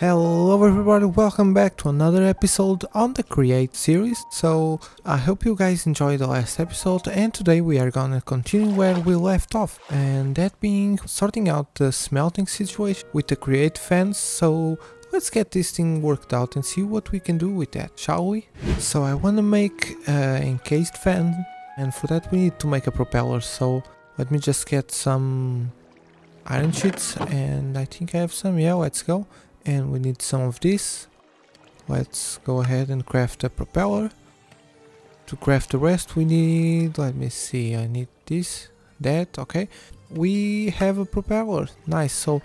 Hello everybody, welcome back to another episode on the Create series. So I hope you guys enjoyed the last episode, and today we are gonna continue where we left off, and that being sorting out the smelting situation with the Create fans. So let's get this thing worked out and see what we can do with that, shall we? So I want to make an encased fan, and for that we need to make a propeller. So let me just get some iron sheets, and I think I have some. Yeah, let's go. And we need some of this. Let's go ahead and craft a propeller. To craft the rest we need, let me see, I need this, that, okay. We have a propeller, nice. So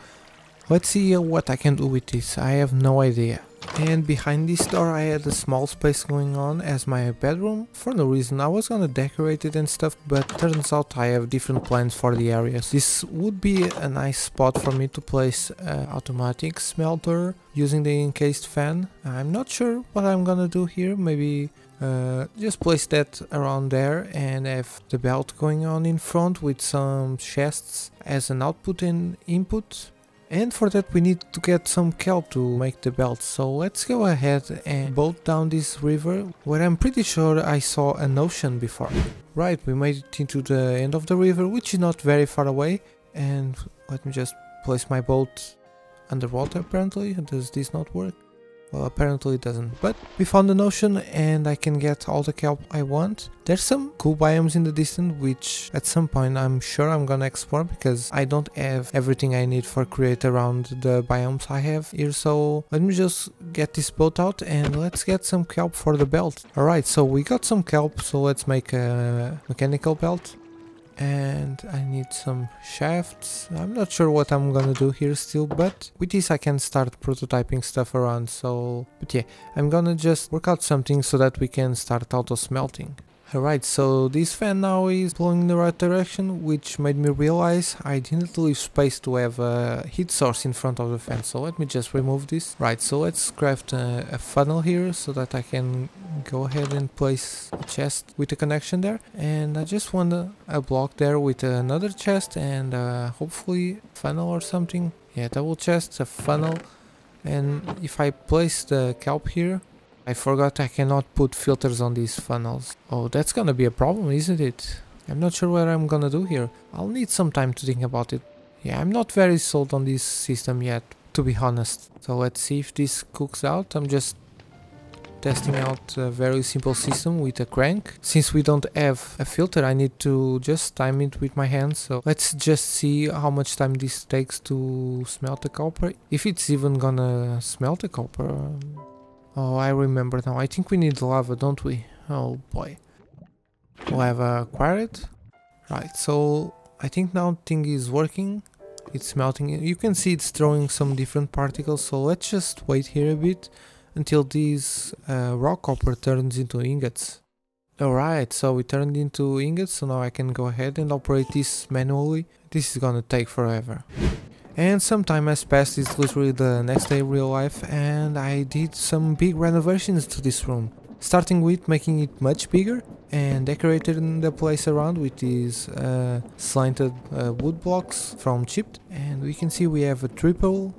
let's see what I can do with this. I have no idea. And behind this door I had a small space going on as my bedroom. For no reason, I was gonna decorate it and stuff, but turns out I have different plans for the areas. This would be a nice spot for me to place automatic smelter using the encased fan. I'm not sure what I'm gonna do here. Maybe just place that around there and have the belt going on in front with some chests as an output and input. And for that we need to get some kelp to make the belt. So let's go ahead and boat down this river, where I'm pretty sure I saw an ocean before. Right, we made it into the end of the river, which is not very far away. And let me just place my boat underwater. Apparently, does this not work? Well, apparently it doesn't. But we found an ocean and I can get all the kelp I want. There's some cool biomes in the distance, which at some point I'm sure I'm gonna explore, because I don't have everything I need for create around the biomes I have here. So let me just get this boat out and let's get some kelp for the belt. Alright, so we got some kelp, so let's make a mechanical belt. And I need some shafts. I'm not sure what I'm gonna do here still, but with this I can start prototyping stuff around. So, but yeah, I'm gonna just work out something so that we can start auto smelting. Alright, so this fan now is blowing in the right direction, which made me realize I didn't leave space to have a heat source in front of the fan. So let me just remove this. Right, so let's craft a funnel here so that I can go ahead and place a chest with a connection there. And I just want a block there with another chest and hopefully a funnel or something. Yeah, double chest, a funnel. And if I place the kelp here, I forgot I cannot put filters on these funnels. Oh, that's gonna be a problem, isn't it? I'm not sure what I'm gonna do here. I'll need some time to think about it. Yeah, I'm not very sold on this system yet, to be honest. So let's see if this cooks out. I'm just testing out a very simple system with a crank. Since we don't have a filter, I need to just time it with my hands. So let's just see how much time this takes to smelt the copper. If it's even gonna smelt the copper. Oh, I remember now. I think we need lava, don't we? Oh boy. Lava acquired. Right, so I think now thing is working. It's melting. You can see it's throwing some different particles. So let's just wait here a bit until this raw copper turns into ingots. Alright, so it turned into ingots. So now I can go ahead and operate this manually. This is gonna take forever. And some time has passed. It's literally the next day real life, and I did some big renovations to this room. Starting with making it much bigger and decorating the place around with these slanted wood blocks from chipped. And we can see we have a triple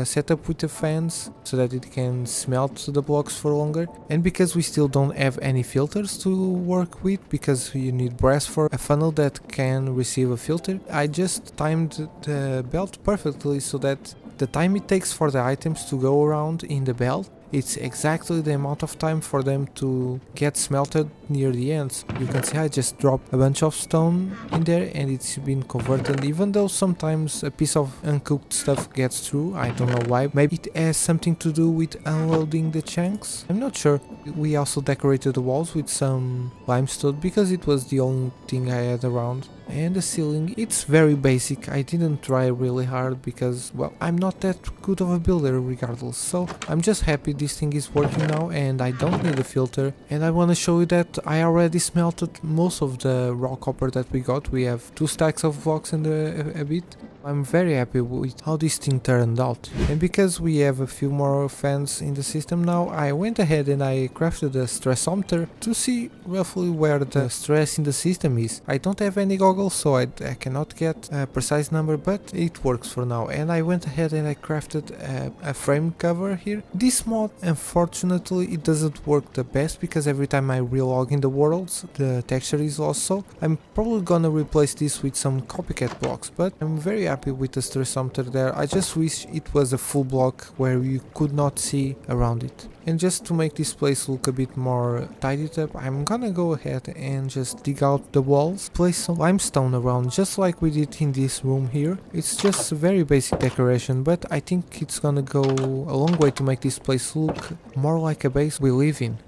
setup with the fans so that it can smelt the blocks for longer. And because we still don't have any filters to work with, because you need brass for a funnel that can receive a filter, I just timed the belt perfectly so that the time it takes for the items to go around in the belt, it's exactly the amount of time for them to get smelted near the ends. You can see I just dropped a bunch of stone in there and it's been converted, even though sometimes a piece of uncooked stuff gets through. I don't know why. Maybe it has something to do with unloading the chunks. I'm not sure. We also decorated the walls with some limestone because it was the only thing I had around. And the ceiling, it's very basic. I didn't try really hard because, well, I'm not that good of a builder regardless. So I'm just happy this thing is working now and I don't need a filter. And I want to show you that I already smelted most of the raw copper that we got. We have 2 stacks of blocks and a bit. I'm very happy with how this thing turned out. And because we have a few more fans in the system now, I went ahead and I crafted a stressometer to see roughly where the stress in the system is. I don't have any goggles, so I cannot get a precise number, but it works for now. And I went ahead and I crafted a frame cover here. This mod, unfortunately, it doesn't work the best because every time I relog in the worlds, the texture is lost. So I'm probably gonna replace this with some copycat blocks, but I'm very happy with the stressometer there. I just wish it was a full block where you could not see around it. And just to make this place look a bit more tidied up, I'm gonna go ahead and just dig out the walls, place some limestone around just like we did in this room here. It's just a very basic decoration, but I think it's gonna go a long way to make this place look more like a base we live in.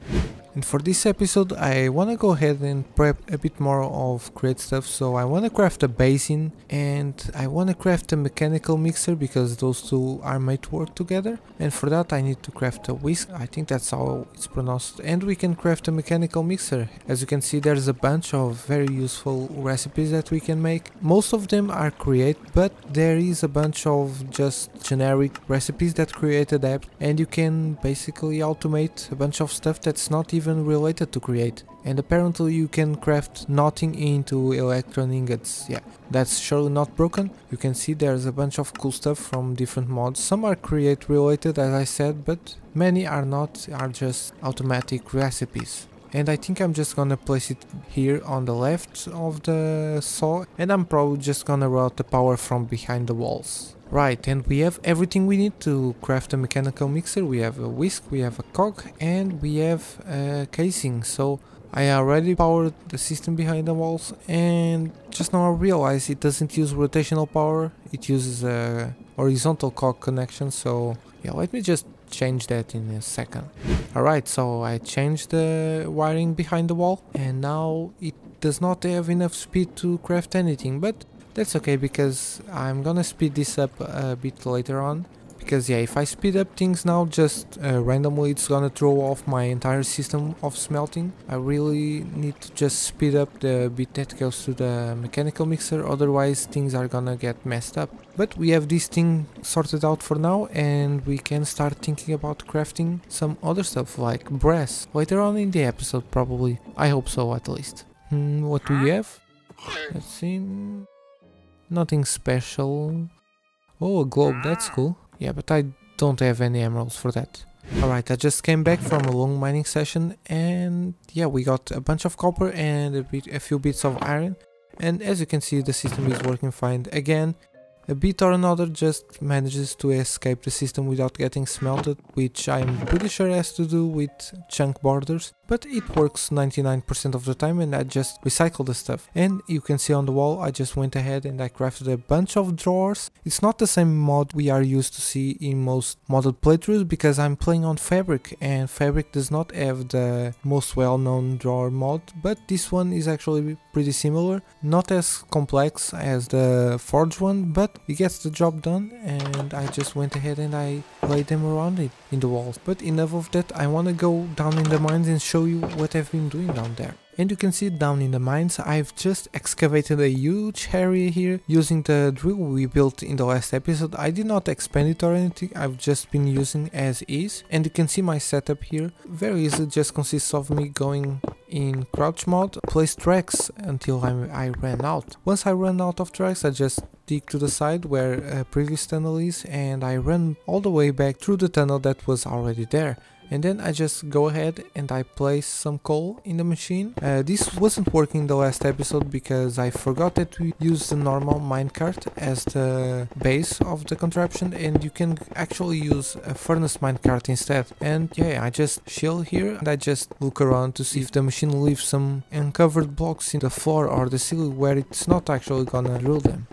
And for this episode I wanna go ahead and prep a bit more of create stuff, so I wanna craft a basin and I wanna craft a mechanical mixer because those two are made to work together, and for that I need to craft a whisk, I think that's how it's pronounced, and we can craft a mechanical mixer. As you can see, there's a bunch of very useful recipes that we can make. Most of them are create, but there is a bunch of just generic recipes that create adapt, and you can basically automate a bunch of stuff that's not even related to create. And apparently you can craft nothing into electron ingots. Yeah, that's surely not broken. You can see there's a bunch of cool stuff from different mods. Some are create related, as I said, but many are not, are just automatic recipes. And I think I'm just gonna place it here on the left of the saw, and I'm probably just gonna route the power from behind the walls. Right, and we have everything we need to craft a mechanical mixer. We have a whisk, we have a cog, and we have a casing. So I already powered the system behind the walls, and just now I realized it doesn't use rotational power, it uses a horizontal cog connection. So yeah, let me just change that in a second. Alright, so I changed the wiring behind the wall, and now it does not have enough speed to craft anything, but that's okay because I'm gonna speed this up a bit later on. Because yeah, if I speed up things now just randomly, it's gonna throw off my entire system of smelting. I really need to just speed up the bit that goes to the mechanical mixer, otherwise things are gonna get messed up. But we have this thing sorted out for now, and we can start thinking about crafting some other stuff like brass later on in the episode probably. I hope so, at least. What do we have? Let's see. Nothing special. Oh, a globe, that's cool. Yeah, but I don't have any emeralds for that. Alright, I just came back from a long mining session, and yeah, we got a bunch of copper and a few bits of iron. And as you can see, the system is working fine again. A bit or another just manages to escape the system without getting smelted, which I'm pretty sure has to do with chunk borders, but it works 99% of the time, and I just recycle the stuff. And you can see on the wall I just went ahead and I crafted a bunch of drawers. It's not the same mod we are used to see in most modded playthroughs because I'm playing on Fabric, and Fabric does not have the most well-known drawer mod, but this one is actually pretty similar. Not as complex as the Forge one, but it gets the job done, and I just went ahead and I laid them around it in the walls. But enough of that, I wanna go down in the mines and show you what I've been doing down there. And you can see down in the mines, I've just excavated a huge area here using the drill we built in the last episode. I did not expand it or anything, I've just been using as is. And you can see my setup here. Very easy, just consists of me going in crouch mode, place tracks until I ran out. Once I run out of tracks, I just dig to the side where a previous tunnel is, and I run all the way back through the tunnel that was already there. And then I just go ahead and I place some coal in the machine. This wasn't working in the last episode because I forgot that we used the normal minecart as the base of the contraption, and you can actually use a furnace minecart instead. And yeah, I just chill here and I just look around to see if the machine leaves some uncovered blocks in the floor or the ceiling where it's not actually gonna drill them.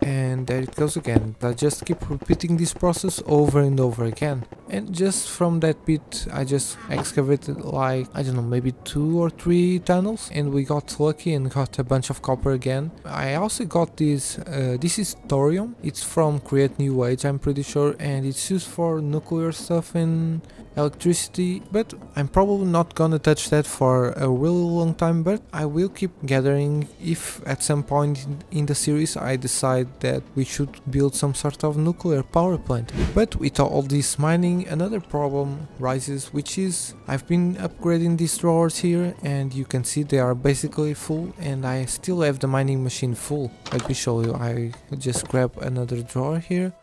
And there it goes again. I just keep repeating this process over and over again. And just from that bit I just excavated like, I don't know, maybe 2 or 3 tunnels, and we got lucky and got a bunch of copper again. I also got this, this is thorium. It's from Create New Age, I'm pretty sure, and it's used for nuclear stuff and electricity, but I'm probably not gonna touch that for a really long time, but I will keep gathering if at some point in the series I decide that we should build some sort of nuclear power plant. But with all this mining, another problem rises, which is I've been upgrading these drawers here and you can see they are basically full and I still have the mining machine full. Let me show you. I just grab another drawer here.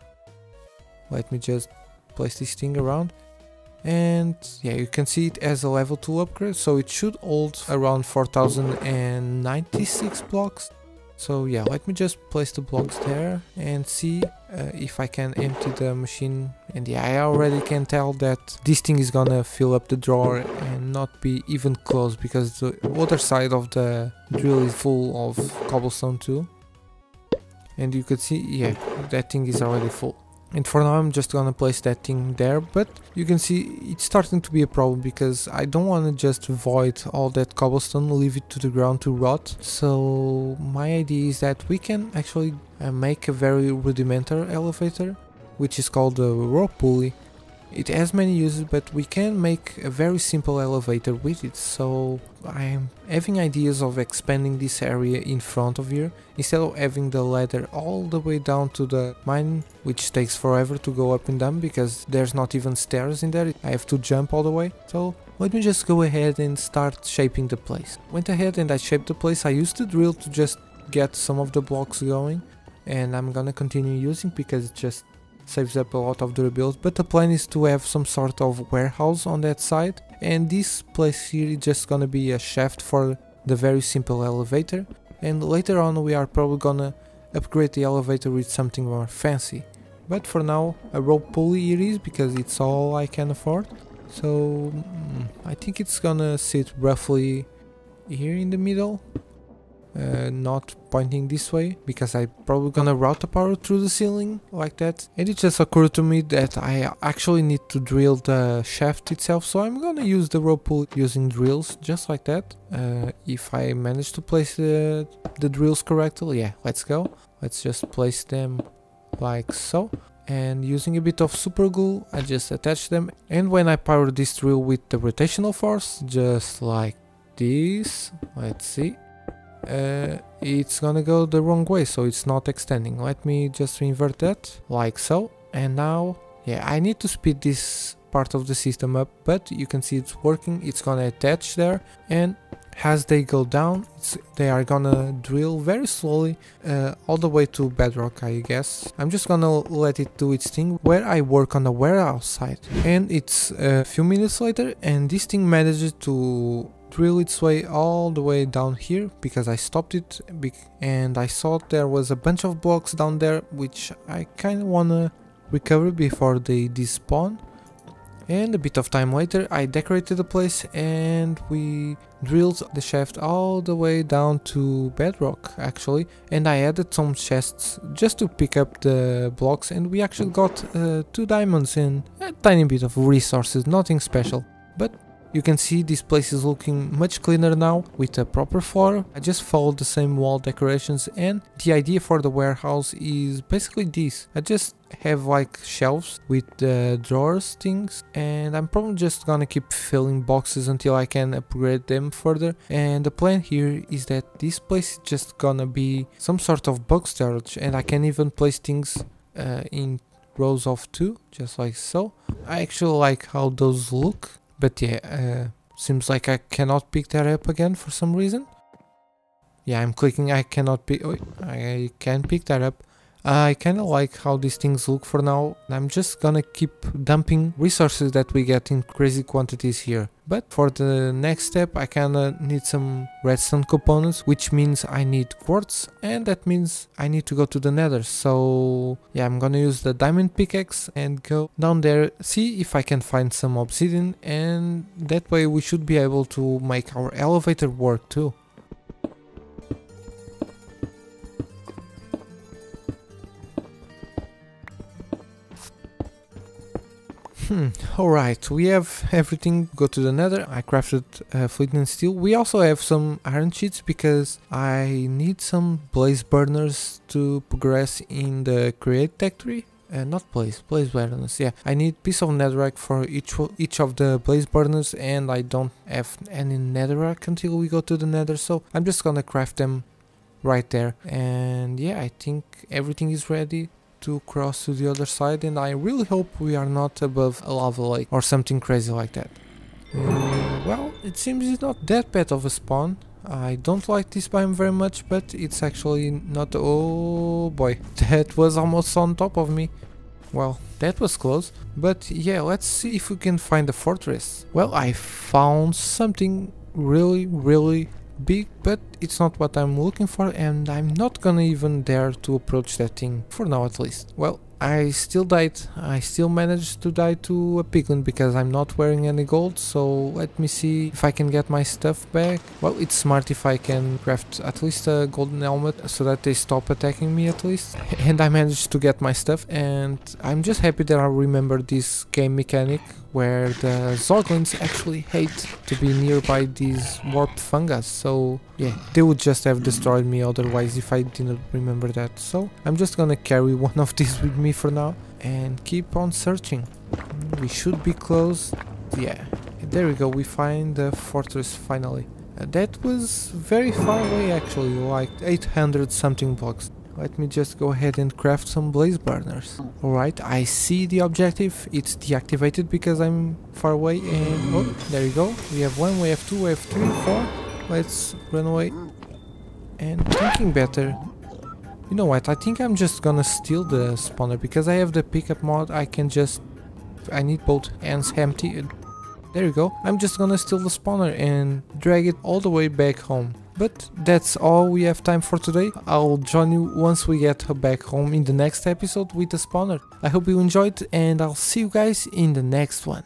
Let me just place this thing around. And yeah, you can see it as a level 2 upgrade, so it should hold around 4096 blocks. So yeah, let me just place the blocks there and see if I can empty the machine. And yeah, I already can tell that this thing is gonna fill up the drawer and not be even close, because the other side of the drill is full of cobblestone too. And you could see, yeah, that thing is already full. And for now I'm just gonna place that thing there, but you can see it's starting to be a problem because I don't want to just void all that cobblestone, leave it to the ground to rot. So my idea is that we can actually make a very rudimentary elevator, which is called the rope pulley. It has many uses, but we can make a very simple elevator with it. So I'm having ideas of expanding this area in front of here, instead of having the ladder all the way down to the mine, which takes forever to go up and down because there's not even stairs in there. I have to jump all the way. So let me just go ahead and start shaping the place. Went ahead and I shaped the place. I used the drill to just get some of the blocks going, and I'm gonna continue using because it just saves up a lot of durability. But the plan is to have some sort of warehouse on that side, and this place here is just gonna be a shaft for the very simple elevator, and later on we are probably gonna upgrade the elevator with something more fancy. But for now a rope pulley it is, because it's all I can afford. So I think it's gonna sit roughly here in the middle, not pointing this way, because I'm probably gonna route the power through the ceiling like that. And it just occurred to me that I actually need to drill the shaft itself, so I'm gonna use the rope pulley using drills just like that. If I manage to place the drills correctly, yeah, let's go. Let's just place them like so, and using a bit of super glue I just attach them. And when I power this drill with the rotational force, just like this, let's see, it's gonna go the wrong way, so it's not extending. Let me just invert that like so. And now, yeah, I need to speed this part of the system up, but you can see it's working. It's gonna attach there, and as they go down, they are gonna drill very slowly all the way to bedrock, I guess. I'm just gonna let it do its thing where I work on the warehouse side. And it's a few minutes later, and this thing manages to drill its way all the way down here, because I stopped it and I saw there was a bunch of blocks down there which I kind of wanna recover before they despawn. And a bit of time later I decorated the place and we drilled the shaft all the way down to bedrock actually, and I added some chests just to pick up the blocks, and we actually got 2 diamonds and a tiny bit of resources, nothing special. But you can see this place is looking much cleaner now with a proper floor. I just followed the same wall decorations, and the idea for the warehouse is basically this. I just have like shelves with the drawers things, and I'm probably just gonna keep filling boxes until I can upgrade them further. And the plan here is that this place is just gonna be some sort of box storage, and I can even place things in rows of 2, just like so. I actually like how those look. But yeah, seems like I cannot pick that up again for some reason. Yeah, I'm clicking, I cannot pick, oh, I can pick that up. I kinda like how these things look for now. I'm just gonna keep dumping resources that we get in crazy quantities here. But for the next step I kinda need some redstone components, which means I need quartz, and that means I need to go to the Nether. So yeah, I'm gonna use the diamond pickaxe and go down there, see if I can find some obsidian, and that way we should be able to make our elevator work too. Alright, we have everything. Go to the Nether. I crafted flint steel. We also have some iron sheets because I need some blaze burners to progress in the create tech tree. not blaze burners. Yeah, I need piece of netherrack for each of the blaze burners, and I don't have any netherrack until we go to the nether, so I'm just gonna craft them right there. And yeah, I think everything is ready to cross to the other side, and I really hope we are not above a lava lake or something crazy like that. Well, it seems it's not that bad of a spawn. I don't like this biome very much, but it's actually not... Oh boy, that was almost on top of me. Well, that was close. But yeah, let's see if we can find a fortress. Well, I found something really big, but it's not what I'm looking for, and I'm not gonna even dare to approach that thing, for now at least. Well, I still died. I still managed to die to a piglin because I'm not wearing any gold, so let me see if I can get my stuff back. Well, it's smart if I can craft at least a golden helmet so that they stop attacking me at least. And I managed to get my stuff, and I'm just happy that I remember this game mechanic where the Zoglins actually hate to be nearby these warped fungus, so yeah, they would just have destroyed me otherwise if I didn't remember that. So I'm just gonna carry one of these with me for now and keep on searching. We should be close. Yeah, there we go, we find the fortress finally. That was very far away actually, like 800 something blocks. Let me just go ahead and craft some blaze burners. Alright, I see the objective. It's deactivated because I'm far away, and oh, there you go. We have 1, we have 2, we have 3, 4. Let's run away. And thinking better. You know what, I think I'm just gonna steal the spawner because I have the pickup mod. I need both ends empty. There you go. I'm just gonna steal the spawner and drag it all the way back home. But that's all we have time for today. I'll join you once we get back home in the next episode with the spawner. I hope you enjoyed, and I'll see you guys in the next one.